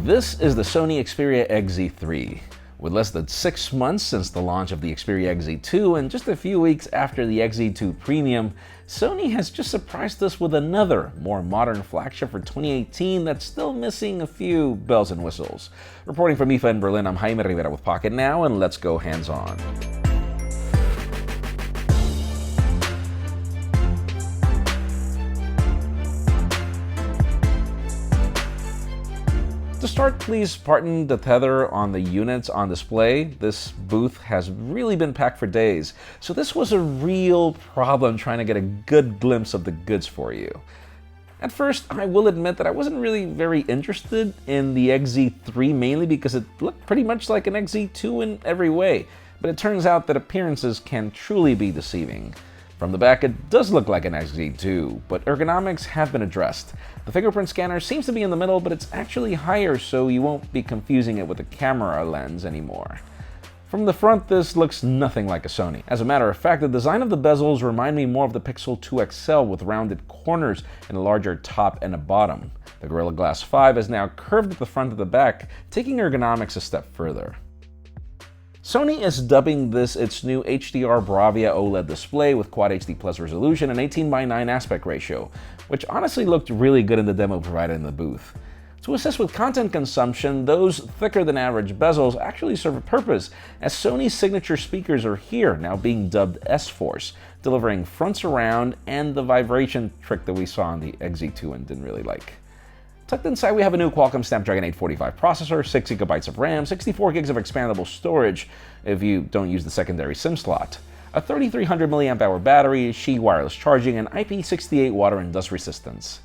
This is the Sony Xperia XZ3. With less than 6 months since the launch of the Xperia XZ2 and just a few weeks after the XZ2 Premium, Sony has just surprised us with another, more modern flagship for 2018 that's still missing a few bells and whistles. Reporting from IFA in Berlin, I'm Jaime Rivera with Pocketnow, and let's go hands-on. To start, please pardon the tether on the units on display. This booth has really been packed for days, so this was a real problem trying to get a good glimpse of the goods for you. At first, I will admit that I wasn't really very interested in the XZ3, mainly because it looked pretty much like an XZ2 in every way, but it turns out that appearances can truly be deceiving. From the back, it does look like an XZ2, but ergonomics have been addressed. The fingerprint scanner seems to be in the middle, but it's actually higher, so you won't be confusing it with a camera lens anymore. From the front, this looks nothing like a Sony. As a matter of fact, the design of the bezels remind me more of the Pixel 2 XL with rounded corners and a larger top and a bottom. The Gorilla Glass 5 is now curved at the front and the back, taking ergonomics a step further. Sony is dubbing this its new HDR Bravia OLED display with Quad HD Plus resolution and 18:9 aspect ratio, which honestly looked really good in the demo provided in the booth. To assist with content consumption, those thicker than average bezels actually serve a purpose, as Sony's signature speakers are here, now being dubbed S-Force, delivering front surround and the vibration trick that we saw on the XZ2 and didn't really like. Tucked inside, we have a new Qualcomm Snapdragon 845 processor, 6GB of RAM, 64GB of expandable storage if you don't use the secondary SIM slot, a 3300 mAh battery, Qi wireless charging, and IP68 water and dust resistance.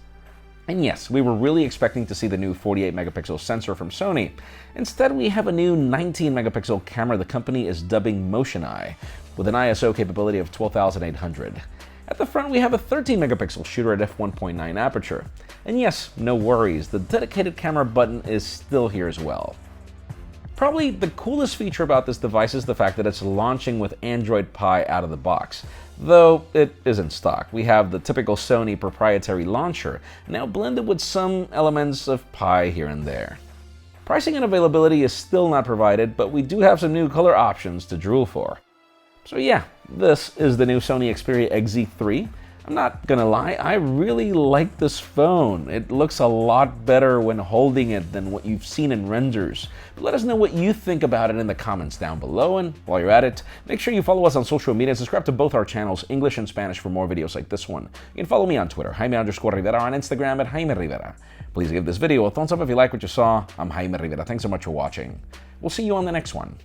And yes, we were really expecting to see the new 48-megapixel sensor from Sony. Instead, we have a new 19-megapixel camera the company is dubbing Motion Eye, with an ISO capability of 12,800. At the front, we have a 13-megapixel shooter at f1.9 aperture. And yes, no worries, the dedicated camera button is still here as well. Probably the coolest feature about this device is the fact that it's launching with Android Pie out of the box. Though it isn't stock. We have the typical Sony proprietary launcher, now blended with some elements of Pie here and there. Pricing and availability is still not provided, but we do have some new color options to drool for. So yeah, this is the new Sony Xperia XZ3. I'm not gonna lie, I really like this phone. It looks a lot better when holding it than what you've seen in renders. But let us know what you think about it in the comments down below, and while you're at it, make sure you follow us on social media and subscribe to both our channels, English and Spanish, for more videos like this one. You can follow me on Twitter, Jaime_Rivera, on Instagram at Jaime Rivera. Please give this video a thumbs up if you like what you saw. I'm Jaime Rivera. Thanks so much for watching. We'll see you on the next one.